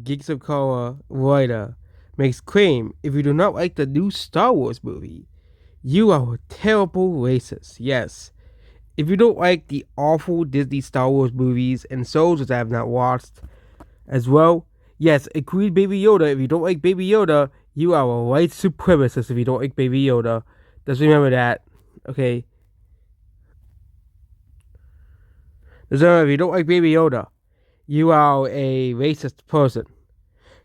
Geeks of Color writer makes claim if you do not like the new Star Wars movie, you are a terrible racist. Yes. If you don't like the awful Disney Star Wars movies and shows that I have not watched as well, yes, include Baby Yoda. If you don't like Baby Yoda, you are a white supremacist if you don't like Baby Yoda. Just remember that. Okay? Just remember, if you don't like Baby Yoda, you are a racist person.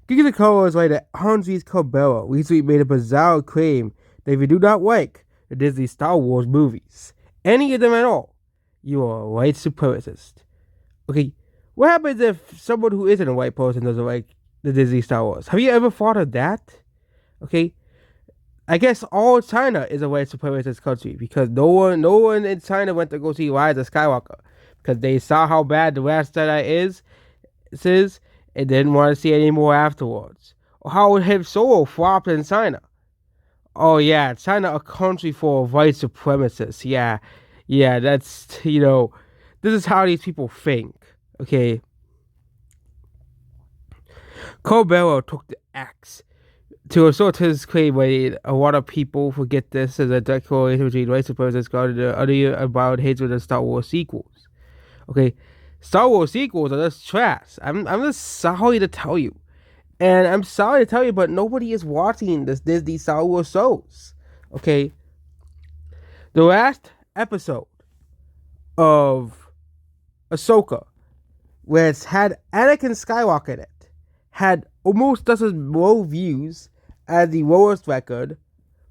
Geeks of Color writer Andres Cabello recently made a bizarre claim that if you do not like the Disney Star Wars movies, any of them at all, you are a white supremacist. Okay, what happens if someone who isn't a white person doesn't like the Disney Star Wars? Have you ever thought of that? Okay, I guess all China is a white supremacist country because no one in China went to go see Rise of Skywalker because they saw how bad the Last Jedi is and didn't want to see any more afterwards. Or how Han Solo flopped in China. Oh yeah, China a country full of white supremacists. Yeah, that's this is how these people think. Okay, Colbert took the axe to assert his claim when a lot of people forget this as a direct correlation between white supremacists and the other about hatred of Star Wars sequels. Okay, Star Wars sequels are just trash. I'm just sorry to tell you. And I'm sorry to tell you, but nobody is watching this Disney Star Wars shows. Okay? The last episode of Ahsoka, where it's had Anakin Skywalker in it, had almost just as low views as the lowest record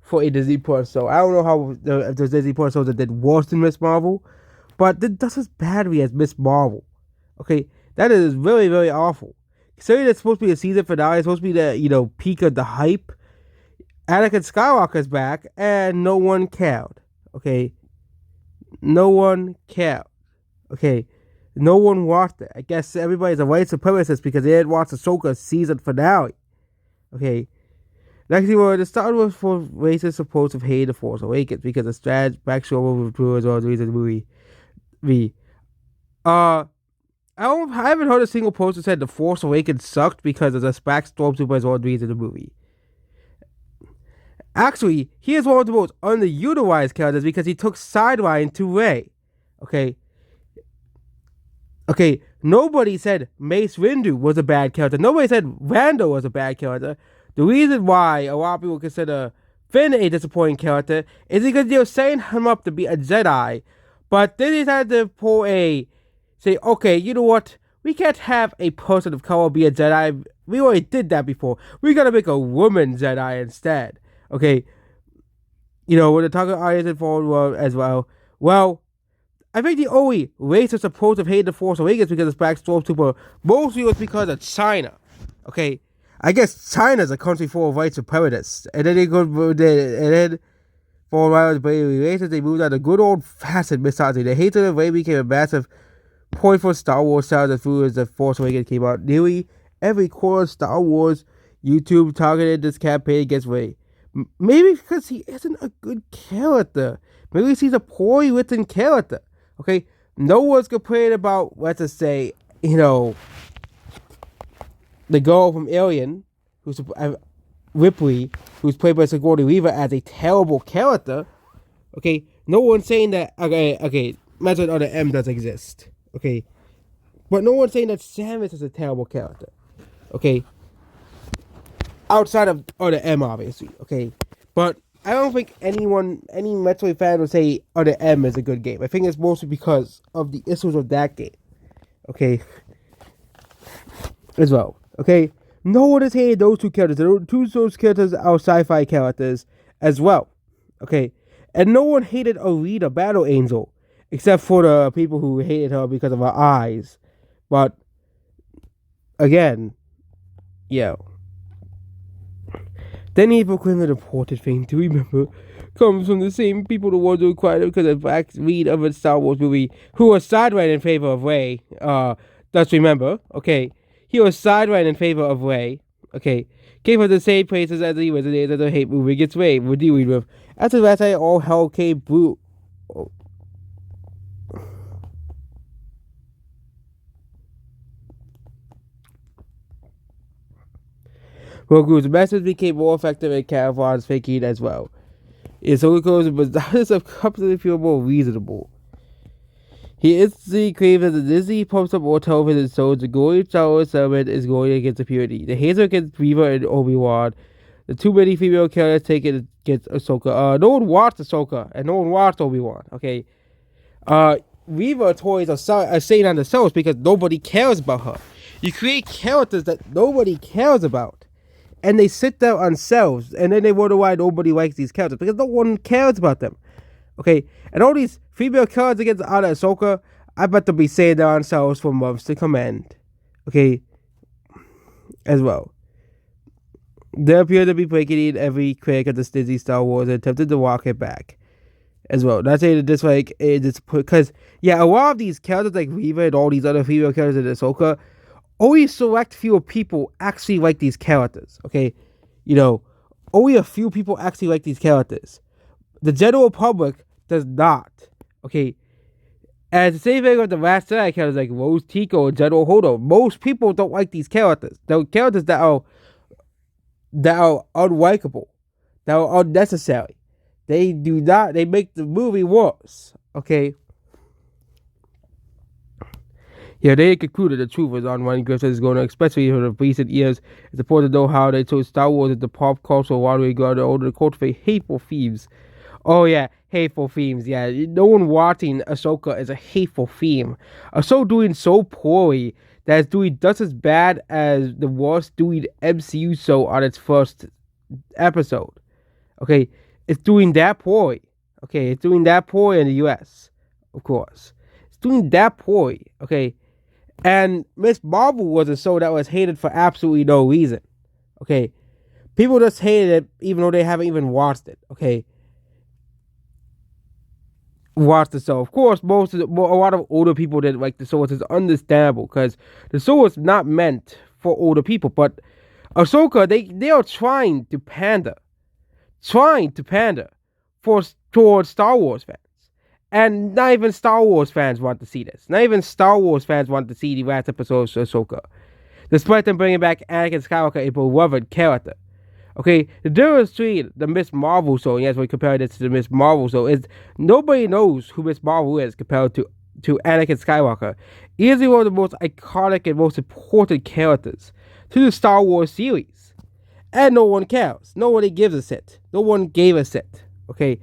for a Disney Plus show. I don't know how the Disney Plus shows that did worse than Miss Marvel, but did just as badly as Miss Marvel. Okay? That is really, really awful. Considering it's supposed to be a season finale, it's supposed to be the peak of the hype. Anakin Skywalker's back, and no one cared. Okay, no one cared. Okay, no one watched it. I guess everybody's a white supremacist because they didn't watch Ahsoka's season finale. Okay, next thing the Star Wars for racist supposed to hate the Force Awakens because the strategy backstory of the as well as the reason the movie. Uh, I haven't heard a single post that said The Force Awakens sucked because of the SPAC Stormtroopers or the reason the movie. Actually, he is one of the most underutilized characters because he took sideline to Rey. Okay, nobody said Mace Windu was a bad character. Nobody said Randall was a bad character. The reason why a lot of people consider Finn a disappointing character is because they're setting him up to be a Jedi, but then they decided to say, okay, you know what? We can't have a person of color be a Jedi. We already did that before. We gotta make a woman Jedi instead. Okay, when the target audience involved as well. Well, I think the only racist supposed to hate the Force Awakens because it's Black Stormtrooper mostly was because of China. Okay, I guess China's a country full of white supremacists, and then for a while, racist, they moved on to good old fashioned misogyny. The hatred of Rey became a massive point for Star Wars stars as soon as the Force Awakens came out. Nearly every core Star Wars YouTube targeted this campaign against Rey. Maybe because he isn't a good character. Maybe he's a poorly written character. Okay, no one's complaining about, let's just say, the girl from Alien, who's Ripley, who's played by Sigourney Weaver as a terrible character. Okay, no one's saying that. Okay, imagine other M does exist. Okay, but no one's saying that Samus is a terrible character. Okay, outside of other M, obviously. Okay, but I don't think any Metroid fan would say Other M is a good game. I think it's mostly because of the issues of that game. Okay. As well. Okay. No one has hated those two characters. Those characters are sci-fi characters as well. Okay. And no one hated Alita Battle Angel. Except for the people who hated her because of her eyes. But again, Then he proclaimed an important thing to remember comes from the same people the ones who required because of black lead of a Star Wars movie who was sidelined in favor of Rey. Let's remember, okay? He was sidelined in favor of Rey, okay? Came from the same places as he was in the hate movie gets Rey. We're dealing with. After that, all hell came blue. Goku's message became more effective in Caravon's thinking as well. Ahsoka's desires of completely feel more reasonable. He instantly claims that the Disney pumps up more television shows the Glory Tower settlement is going against impunity. The hatred against Reva and Obi-Wan. The too many female characters take it against Ahsoka. No one watched Ahsoka, and no one watched Obi-Wan, okay? Reva toys are staying on the shelves because nobody cares about her. You create characters that nobody cares about, and they sit there on shelves, and then they wonder why nobody likes these characters, because no one cares about them. Okay, and all these female characters against Anna and Ahsoka, I bet they'll be saying their own selves for months to come end. Okay, as well. They appear to be placating every critic of the Disney Star Wars and attempted to walk it back. As well. Not saying that this like it's because a lot of these characters like Reva and all these other female characters in Ahsoka, only select few people actually like these characters. Okay, only a few people actually like these characters. The general public does not. Okay. And the same thing with the Last Jedi characters like Rose Tico and General Hodo. Most people don't like these characters. They're characters that are unlikable, that are unnecessary. They do not. They make the movie worse. Okay. They concluded the truth was on when Griffith is going to, especially for the recent years. It's important to know how they chose Star Wars into pop culture while they got older to cultivate hateful themes. Oh yeah, hateful themes. Yeah, no one watching Ahsoka is a hateful theme. Ahsoka doing so poorly that it's doing just as bad as the worst doing MCU show on its first episode. Okay, it's doing that poorly. Okay, it's doing that poorly in the U.S. Of course, it's doing that poorly. Okay, and Miss Marvel was a show that was hated for absolutely no reason. Okay, people just hated it even though they haven't even watched it. Okay. Watch the show. Of course, a lot of older people didn't like the show, which is understandable because the show was not meant for older people. But Ahsoka, they are trying to pander towards Star Wars fans, and not even Star Wars fans want to see this. Not even Star Wars fans want to see the last episode of Ahsoka, despite them bringing back Anakin Skywalker, a beloved character. Okay, the difference between the Miss Marvel show, and yes, we compare this to the Miss Marvel show, is nobody knows who Miss Marvel is compared to Anakin Skywalker. Easily one of the most iconic and most important characters to the Star Wars series. And no one cares. Nobody gives a shit. No one gave a shit. Okay.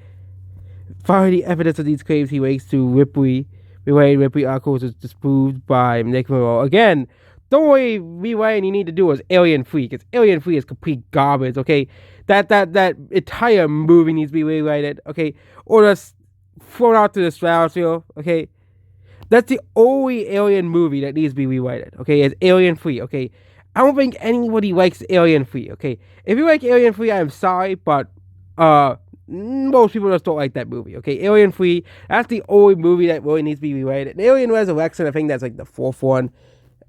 Finally, evidence of these claims he makes to Ripley, related Ripley articles is disproved by Nick Monroe. Again, the only rewriting you need to do is Alien Free, because Alien Free is complete garbage, okay? That entire movie needs to be rewritten, okay? Or just thrown out to the stratosphere, okay? That's the only Alien movie that needs to be rewritten, okay? It's Alien Free, okay? I don't think anybody likes Alien Free, okay? If you like Alien Free, I'm sorry, but most people just don't like that movie, okay? Alien Free, that's the only movie that really needs to be rewritten. Alien Resurrection, I think that's like the fourth one.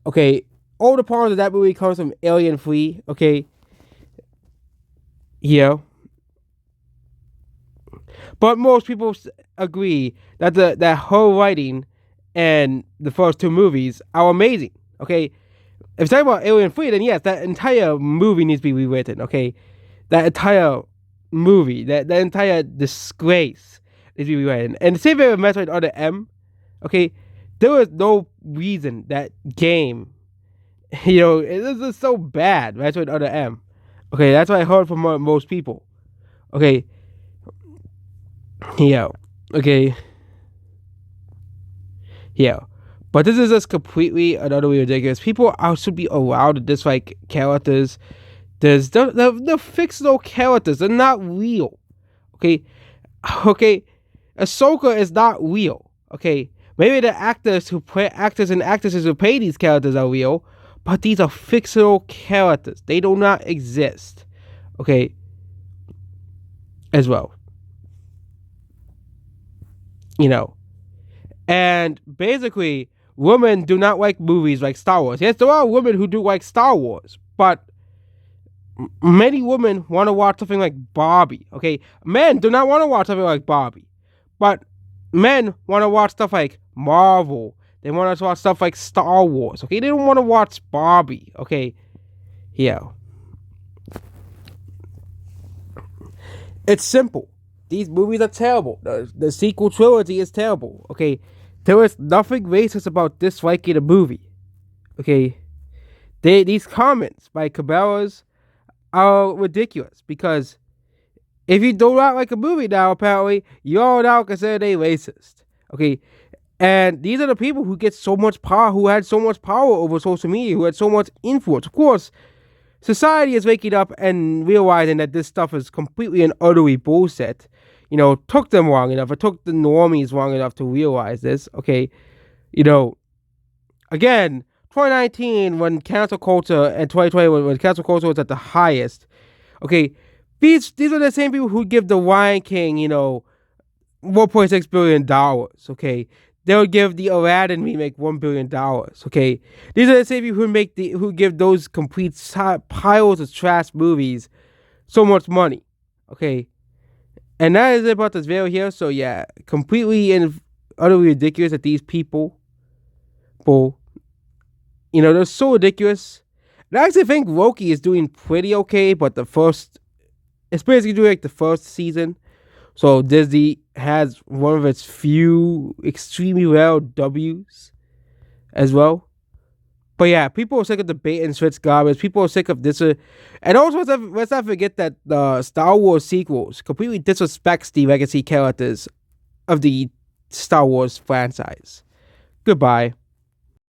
Okay, all the problems of that movie comes from Alien Free, okay? Yeah. But most people agree that that her writing and the first two movies are amazing, okay? If you're talking about Alien Free, then yes, that entire movie needs to be rewritten, okay? That entire movie, that entire disgrace needs to be rewritten. And the same thing with Metroid Other M, okay? There was no reason that game, it was just so bad, Metroid Other M. Okay, that's what I heard from most people. Okay. Yeah. Okay. Yeah. But this is just completely and utterly ridiculous. People should be allowed to dislike characters. They're fictional characters. They're not real. Okay? Okay? Ahsoka is not real. Okay? Maybe the actors and actresses who play these characters are real, but these are fictional characters. They do not exist. Okay? As well. And basically, women do not like movies like Star Wars. Yes, there are women who do like Star Wars, but many women want to watch something like Barbie. Okay? Men do not want to watch something like Barbie, but men want to watch stuff like Marvel. They want to watch stuff like Star Wars. Okay? They don't want to watch Barbie. Okay? Yeah. It's simple. These movies are terrible. The sequel trilogy is terrible. Okay, there is nothing racist about disliking a movie. Okay, these comments by Cabela's are ridiculous because if you do not like a movie now, apparently you're now considered a racist. Okay, and these are the people who get so much power, who had so much power over social media, who had so much influence. Of course, society is waking up and realizing that this stuff is completely and utterly bullshit. Took them long enough. It took the normies long enough to realize this. Okay, you know, again, 2019 when cancel culture and 2020 when cancel culture was at the highest. Okay, these are the same people who give the Lion King, $1.6 billion. Okay, they'll give the Aladdin remake $1 billion. Okay, these are the same people who give those complete piles of trash movies so much money. Okay, and that is it about this video here. So yeah, completely and utterly ridiculous that these people, they're so ridiculous. And I actually think Loki is doing pretty okay, but it's basically doing like the first season. So Disney has one of its few extremely rare W's as well. But yeah, people are sick of the bait and switch garbage. People are sick of this. And also, let's not forget that the Star Wars sequels completely disrespects the legacy characters of the Star Wars franchise. Goodbye.